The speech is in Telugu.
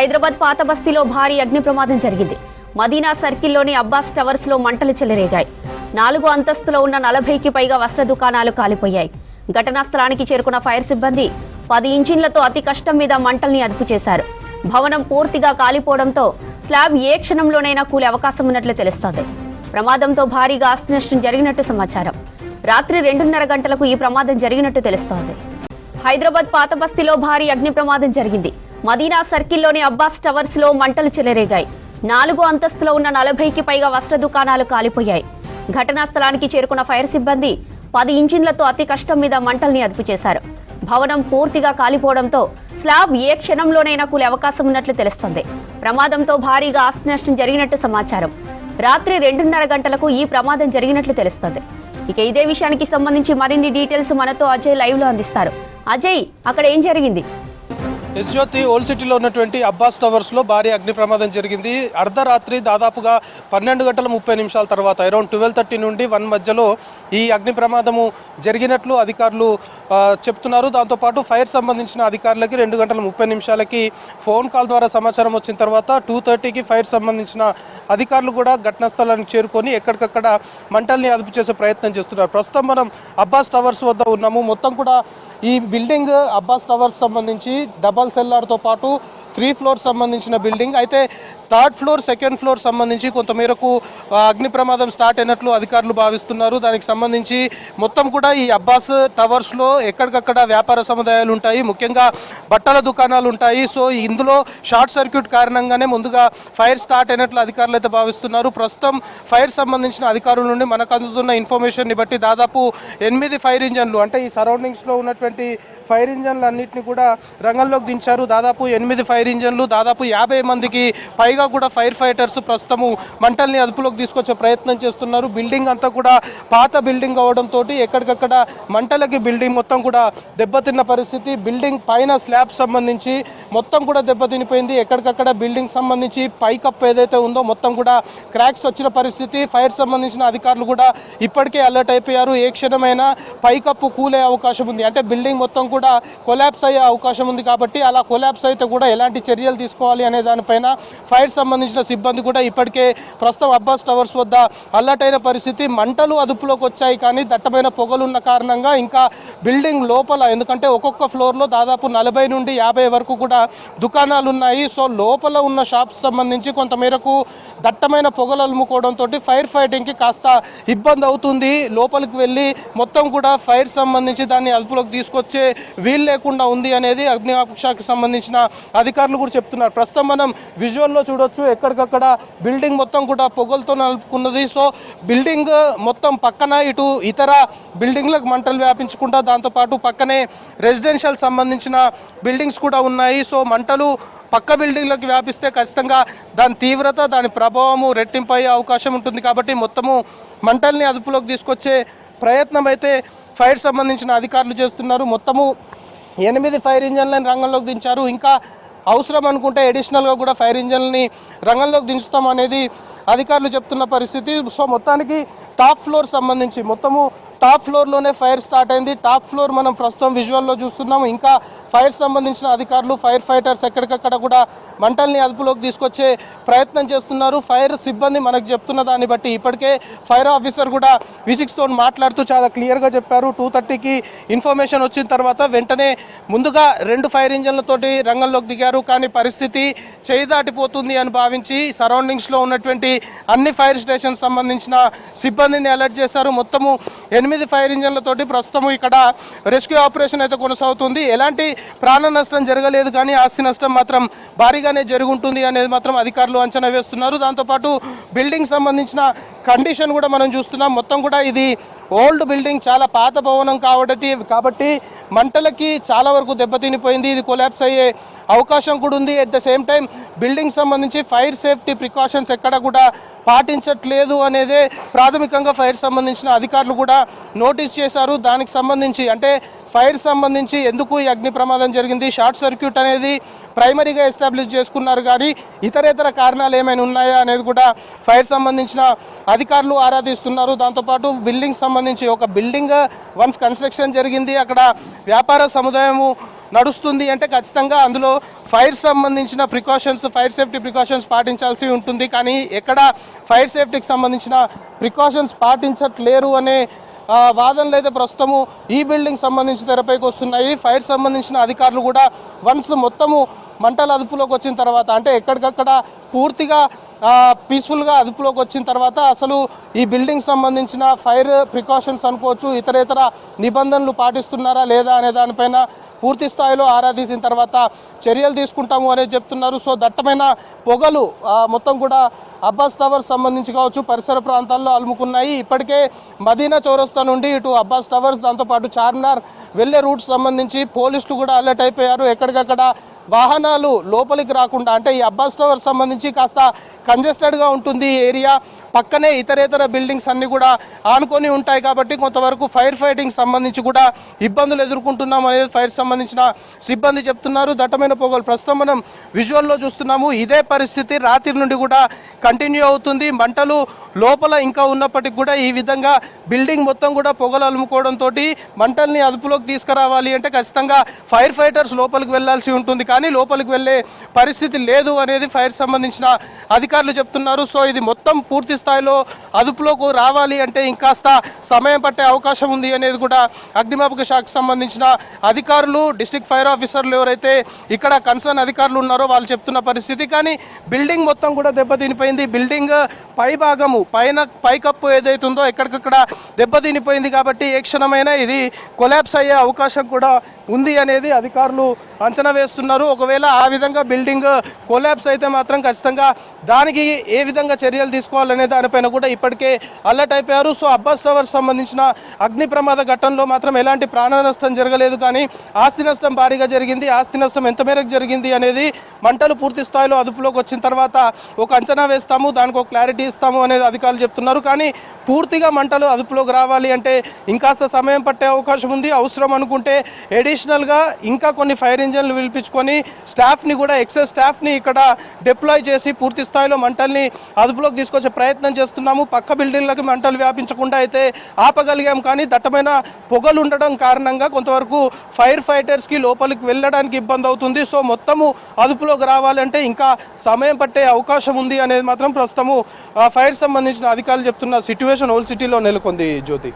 హైదరాబాద్ పాత బస్తీలో భారీ అగ్ని ప్రమాదం జరిగింది. మదీనా సర్కిల్లోని అబ్బాస్ టవర్స్ లో మంటలు చెలరేగాయి. 4వ అంతస్తులో ఉన్న 40కి పైగా వస్త్ర దుకాణాలు కాలిపోయాయి. ఘటనా స్థలానికి చేరుకున్న ఫైర్ సిబ్బంది 10 ఇంజిన్లతో అతి కష్టం మీద మంటల్ని అదుపు చేశారు. భవనం పూర్తిగా కాలిపోవడంతో స్లాబ్ ఏ క్షణంలోనైనా కూలే అవకాశం ఉన్నట్లు తెలుస్తోంది. ప్రమాదంతో భారీగా ఆస్తి నష్టం జరిగినట్టు సమాచారం. రాత్రి 2:30 గంటలకు ఈ ప్రమాదం జరిగినట్టు తెలుస్తోంది. హైదరాబాద్ పాత బస్తీలో భారీ అగ్ని ప్రమాదం జరిగింది. మదీనా సర్కిల్లోని అబ్బాస్ టవర్స్ లో మంటలు చెలరేగాయి. 4వ అంతస్తులో ఉన్న 40కి పైగా వస్త్ర దుకాణాలు కాలిపోయాయి. ఘటనా స్థలానికి చేరుకున్న ఫైర్ సిబ్బంది 10 ఇంజిన్లతో అతి కష్టం మీద మంటల్ని అదుపు చేశారు. భవనం పూర్తిగా కాలిపోవడంతో స్లాబ్ ఏ క్షణంలోనైనా కూలే అవకాశం ఉన్నట్లు తెలుస్తోంది. ప్రమాదంతో భారీగా ఆస్తి నష్టం జరిగినట్టు సమాచారం. రాత్రి 2:30 గంటలకు ఈ ప్రమాదం జరిగినట్లు తెలుస్తోంది. ఇక ఇదే విషయానికి సంబంధించి మరిన్ని డీటెయిల్స్ మనతో అజయ్ లైవ్ లో అందిస్తారు. అజయ్, అక్కడ ఏం జరిగింది? యశ్జ్యోతి, ఓల్డ్ సిటీలో ఉన్నటువంటి అబ్బాస్ టవర్స్లో భారీ అగ్ని ప్రమాదం జరిగింది. అర్ధరాత్రి దాదాపుగా 12:30 తర్వాత అరౌండ్ 12:30 నుండి 1 మధ్యలో ఈ అగ్ని ప్రమాదము జరిగినట్లు అధికారులు చెప్తున్నారు. దాంతోపాటు ఫైర్ సంబంధించిన అధికారులకి 2:30 ఫోన్ కాల్ ద్వారా సమాచారం వచ్చిన తర్వాత 2:30కి ఫైర్ సంబంధించిన అధికారులు కూడా ఘటనా స్థలానికి చేరుకొని ఎక్కడికక్కడ మంటల్ని అదుపు చేసే ప్రయత్నం చేస్తున్నారు. ప్రస్తుతం మనం అబ్బాస్ టవర్స్ వద్ద ఉన్నాము. మొత్తం కూడా ఈ బిల్డింగ్ అబ్బాస్ టవర్స్ సంబంధించి డబల్ సెల్లార్తో పాటు 3 ఫ్లోర్స్ సంబంధించిన బిల్డింగ్. అయితే 3rd ఫ్లోర్ 2nd ఫ్లోర్ సంబంధించి కొంతమేరకు అగ్ని ప్రమాదం స్టార్ట్ అయినట్లు అధికారులు భావిస్తున్నారు. దానికి సంబంధించి మొత్తం కూడా ఈ అబ్బాస్ టవర్స్లో ఎక్కడికక్కడ వ్యాపార సముదాయాలు ఉంటాయి, ముఖ్యంగా బట్టల దుకాణాలు ఉంటాయి. సో ఇందులో షార్ట్ సర్క్యూట్ కారణంగానే ముందుగా ఫైర్ స్టార్ట్ అయినట్లు అధికారులు అయితే భావిస్తున్నారు. ప్రస్తుతం ఫైర్ సంబంధించిన అధికారుల నుండి మనకు అందుతున్న ఇన్ఫర్మేషన్ని బట్టి దాదాపు 8 ఫైర్ ఇంజన్లు, అంటే ఈ సరౌండింగ్స్లో ఉన్నటువంటి ఫైర్ ఇంజన్లు అన్నింటినీ కూడా రంగంలోకి దించారు. దాదాపు 8 ఫైర్ ఇంజన్లు, దాదాపు 50 మందికి పైగా కూడా ఫైర్ ఫైటర్స్ ప్రస్తుతము మంటల్ని అదుపులోకి తీసుకొచ్చే ప్రయత్నం చేస్తున్నారు. బిల్డింగ్ అంతా కూడా పాత బిల్డింగ్ అవడంతో ఎక్కడికక్కడ మంటలకి బిల్డింగ్ మొత్తం కూడా దెబ్బతిన్న పరిస్థితి. బిల్డింగ్ పైన స్లాబ్ సంబంధించి మొత్తం కూడా దెబ్బతినిపోయింది. ఎక్కడికక్కడ బిల్డింగ్ సంబంధించి పైకప్పు ఏదైతే ఉందో మొత్తం కూడా క్రాక్స్ వచ్చిన పరిస్థితి. ఫైర్ సంబంధించిన అధికారులు కూడా ఇప్పటికే అలర్ట్ అయిపోయారు. ఏ క్షణమైనా పైకప్పు కూలే అవకాశం ఉంది, అంటే బిల్డింగ్ మొత్తం కూడా కొలాప్స్ అయ్యే అవకాశం ఉంది. కాబట్టి అలా కొలాప్స్ అయితే కూడా ఎలాంటి చర్యలు తీసుకోవాలి అనే దానిపైన ఫైర్ సంబంధించిన సిబ్బంది కూడా ఇప్పటికే ప్రస్తుతం అబ్బాస్ టవర్స్ వద్ద అలర్ట్ అయిన పరిస్థితి. మంటలు అదుపులోకి వచ్చాయి, కానీ దట్టమైన పొగలు ఉన్న కారణంగా ఇంకా బిల్డింగ్ లోపల, ఎందుకంటే ఒక్కొక్క ఫ్లోర్లో దాదాపు 40 నుండి 50 వరకు కూడా దుకాణాలు ఉన్నాయి. సో లోపల ఉన్న షాప్స్ సంబంధించి కొంతమేరకు దట్టమైన పొగలు అలుముకోవడంతో ఫైర్ ఫైటింగ్కి కాస్త ఇబ్బంది అవుతుంది. లోపలికి వెళ్ళి మొత్తం కూడా ఫైర్ సంబంధించి దాన్ని అదుపులోకి తీసుకొచ్చే వీలు లేకుండా ఉంది అనేది అగ్నిమాపక శాఖకు సంబంధించిన అధికారులు కూడా చెప్తున్నారు. ప్రస్తుతం మనం విజువల్లో చూడొచ్చు, ఎక్కడికక్కడ బిల్డింగ్ మొత్తం కూడా పొగలతో నలుపుకున్నది. సో బిల్డింగ్ మొత్తం పక్కన ఇటు ఇతర బిల్డింగ్లకు మంటలు వ్యాపించకుండా దాంతోపాటు పక్కనే రెసిడెన్షియల్ సంబంధించిన బిల్డింగ్స్ కూడా ఉన్నాయి. సో మంటలు పక్క బిల్డింగ్లకు వ్యాపిస్తే ఖచ్చితంగా దాని తీవ్రత, దాని ప్రభావము రెట్టింపు అయ్యే అవకాశం ఉంటుంది. కాబట్టి మొత్తము మంటల్ని అదుపులోకి తీసుకొచ్చే ప్రయత్నం అయితే ఫైర్ సంబంధించిన అధికారులు చేస్తున్నారు. మొత్తము 8 ఫైర్ ఇంజన్లను రంగంలోకి దించారు. ఇంకా అవసరం అనుకుంటే అడిషనల్గా కూడా ఫైర్ ఇంజన్ని రంగంలోకి దించుతాం అనేది అధికారులు చెప్తున్న పరిస్థితి. సో మొత్తానికి టాప్ ఫ్లోర్ సంబంధించి మొత్తము టాప్ ఫ్లోర్లోనే ఫైర్ స్టార్ట్ అయింది. టాప్ ఫ్లోర్ మనం ప్రస్తుతం విజువల్లో చూస్తున్నాము. ఇంకా ఫైర్ సంబంధించిన అధికారులు, ఫైర్ ఫైటర్స్ ఎక్కడికక్కడ కూడా మంటల్ని అదుపులోకి తీసుకొచ్చే ప్రయత్నం చేస్తున్నారు. ఫైర్ సిబ్బంది మనకు చెప్తున్న దాన్ని బట్టి ఇప్పటికే ఫైర్ ఆఫీసర్ కూడా విజిక్స్తో మాట్లాడుతూ చాలా క్లియర్గా చెప్పారు. 2:30కి ఇన్ఫర్మేషన్ వచ్చిన తర్వాత వెంటనే ముందుగా 2 ఫైర్ ఇంజన్లతోటి రంగంలోకి దిగారు. కానీ పరిస్థితి చేయి దాటిపోతుంది అని భావించి సరౌండింగ్స్లో ఉన్నటువంటి అన్ని ఫైర్ స్టేషన్ సంబంధించిన సిబ్బందిని అలర్ట్ చేశారు. మొత్తము 8 ఫైర్ ఇంజన్లతోటి ప్రస్తుతం ఇక్కడ రెస్క్యూ ఆపరేషన్ అయితే కొనసాగుతుంది. ఎలాంటి ప్రాణ నష్టం జరగలేదు, కానీ ఆస్తి నష్టం మాత్రం భారీగానే జరుగుంటుంది అనేది మాత్రం అధికారులు అంచనా వేస్తున్నారు. దాంతోపాటు బిల్డింగ్ సంబంధించిన కండిషన్ కూడా మనం చూస్తున్నాం. మొత్తం కూడా ఇది ఓల్డ్ బిల్డింగ్, చాలా పాత భవనం కాబట్టి మంటలకి చాలా వరకు దెబ్బతినిపోయింది. ఇది కొలాప్స్ అయ్యే అవకాశం కూడా ఉంది. At the same time building సంబంధించి ఫైర్ సేఫ్టీ ప్రికాషన్స్ ఎక్కడ కూడా పాటించట్లేదు అనేదే ప్రాథమికంగా ఫైర్ సంబంధించిన అధికారులు కూడా నోటీస్ చేశారు. దానికి సంబంధించి అంటే ఫైర్ సంబంధించి ఎందుకు ఈ అగ్ని ప్రమాదం జరిగింది, షార్ట్ సర్క్యూట్ అనేది ప్రైమరీగా ఎస్టాబ్లిష్ చేసుకున్నారు, కానీ ఇతరేతర కారణాలు ఏమైనా ఉన్నాయా అనేది కూడా ఫైర్ సంబంధించిన అధికారులు ఆరాధిస్తున్నారు. దాంతోపాటు బిల్డింగ్ సంబంధించి ఒక బిల్డింగ్ వన్స్ కన్స్ట్రక్షన్ జరిగింది, అక్కడ వ్యాపార సముదాయము నడుస్తుంది అంటే ఖచ్చితంగా అందులో ఫైర్ సంబంధించిన ప్రికాషన్స్, ఫైర్ సేఫ్టీ ప్రికాషన్స్ పాటించాల్సి ఉంటుంది. కానీ ఎక్కడ ఫైర్ సేఫ్టీకి సంబంధించిన ప్రికాషన్స్ పాటించట్లేరు అనే వాదనలు అయితే ప్రస్తుతము ఈ బిల్డింగ్ సంబంధించి తెరపైకి వస్తున్నాయి. ఫైర్ సంబంధించిన అధికారులు కూడా వన్స్ మొత్తము మంటల అదుపులోకి వచ్చిన తర్వాత, అంటే ఎక్కడికక్కడ పూర్తిగా పీస్ఫుల్గా అదుపులోకి వచ్చిన తర్వాత అసలు ఈ బిల్డింగ్ సంబంధించిన ఫైర్ ప్రికాషన్స్ అనుకోవచ్చు, ఇతరేతర నిబంధనలు పాటిస్తున్నారా లేదా అనే దానిపైన పూర్తి స్థాయిలో ఆరా తీసిన తర్వాత చర్యలు తీసుకుంటాము అనేది చెప్తున్నారు. సో దట్టమైన పొగలు మొత్తం కూడా అబ్బాస్ టవర్స్ సంబంధించి కావచ్చు పరిసర ప్రాంతాల్లో అలుముకున్నాయి. ఇప్పటికే మదీనా చౌరస్తా నుండి ఇటు అబ్బాస్ టవర్స్, దాంతోపాటు చార్మినార్ వెళ్ళే రూట్స్ సంబంధించి పోలీసులు కూడా అలర్ట్ అయిపోయారు. ఎక్కడికక్కడ వాహనాలు లోపలికి రాకుండా, అంటే ఈ అబ్బాస్ టవర్స్ సంబంధించి కాస్త కంజెస్టెడ్గా ఉంటుంది ఈ ఏరియా, పక్కనే ఇతరేతర బిల్డింగ్స్ అన్నీ కూడా ఆనుకొని ఉంటాయి కాబట్టి కొంతవరకు ఫైర్ ఫైటింగ్ సంబంధించి కూడా ఇబ్బందులు ఎదుర్కొంటున్నాం అనేది ఫైర్ సంబంధించిన సిబ్బంది చెప్తున్నారు. దట్టమైన పొగలు ప్రస్తుతం మనం విజువల్లో చూస్తున్నాము. ఇదే పరిస్థితి రాత్రి నుండి కూడా కంటిన్యూ అవుతుంది. మంటలు లోపల ఇంకా ఉన్నప్పటికీ కూడా ఈ విధంగా బిల్డింగ్ మొత్తం కూడా పొగలు అలుముకోవడంతో మంటల్ని అదుపులోకి తీసుకురావాలి అంటే ఖచ్చితంగా ఫైర్ ఫైటర్స్ లోపలికి వెళ్లాల్సి ఉంటుంది. కానీ లోపలికి వెళ్ళే పరిస్థితి లేదు అనేది ఫైర్ సంబంధించిన అధికారులు చెప్తున్నారు. సో ఇది మొత్తం పూర్తి స్థాయిలో అదుపులోకి రావాలి అంటే ఇంకాస్త సమయం పట్టే అవకాశం ఉంది అనేది కూడా అగ్నిమాపక శాఖకు సంబంధించిన అధికారులు, డిస్ట్రిక్ట్ ఫైర్ ఆఫీసర్లు ఎవరైతే ఇక్కడ కన్సర్న్ అధికారులు ఉన్నారో వాళ్ళు చెప్తున్న పరిస్థితి. కానీ బిల్డింగ్ మొత్తం కూడా దెబ్బతినిపోయింది. బిల్డింగ్ పై భాగము పైకప్పు ఏదైతుందో ఎక్కడికక్కడ దెబ్బతినిపోయింది కాబట్టి ఏ క్షణమైనా ఇది కొలాప్స్ అయ్యే అవకాశం కూడా ఉంది అనేది అధికారులు అంచనా వేస్తున్నారు. ఒకవేళ ఆ విధంగా బిల్డింగ్ కొలాప్స్ అయితే మాత్రం ఖచ్చితంగా దానికి ఏ విధంగా చర్యలు తీసుకోవాలనే దానిపైన కూడా ఇప్పటికే అలర్ట్ అయిపోయారు. సో అబ్బాస్ టవర్స్ సంబంధించిన అగ్ని ప్రమాద ఘటనలో మాత్రం ఎలాంటి ప్రాణ నష్టం జరగలేదు, కానీ ఆస్తి నష్టం భారీగా జరిగింది. ఆస్తి నష్టం ఎంత మేరకు జరిగింది అనేది మంటలు పూర్తి స్థాయిలో అదుపులోకి వచ్చిన తర్వాత ఒక అంచనా వేస్తాము, దానికి ఒక క్లారిటీ ఇస్తాము అనేది అధికారులు చెప్తున్నారు. కానీ పూర్తిగా మంటలు అదుపులోకి రావాలి అంటే ఇంకాస్త సమయం పట్టే అవకాశం ఉంది. అవసరం అనుకుంటే అడిషనల్గా ఇంకా కొన్ని ఫైర్ ఇంజన్లు పిలిపించుకొని స్టాఫ్ని కూడా, ఎక్సెస్ స్టాఫ్ని ఇక్కడ డిప్లాయ్ చేసి పూర్తి స్థాయిలో మంటల్ని అదుపులోకి తీసుకొచ్చే ప్రయత్నం చేస్తున్నాము. పక్క బిల్డింగ్లకి మంటలు వ్యాపించకుండా అయితే ఆపగలిగాం, కానీ దట్టమైన పొగలు ఉండడం కారణంగా కొంతవరకు ఫైర్ ఫైటర్స్కి లోపలికి వెళ్ళడానికి ఇబ్బంది అవుతుంది. సో మొత్తము అదుపులోకి రావాలంటే ఇంకా సమయం పట్టే అవకాశం ఉంది అనేది మాత్రం ప్రస్తుతము ఫైర్ సంబంధించిన అధికారులు చెప్తున్న సిట్యువేషన్ ఓల్డ్ సిటీలో నెలకొంది. జ్యోతి.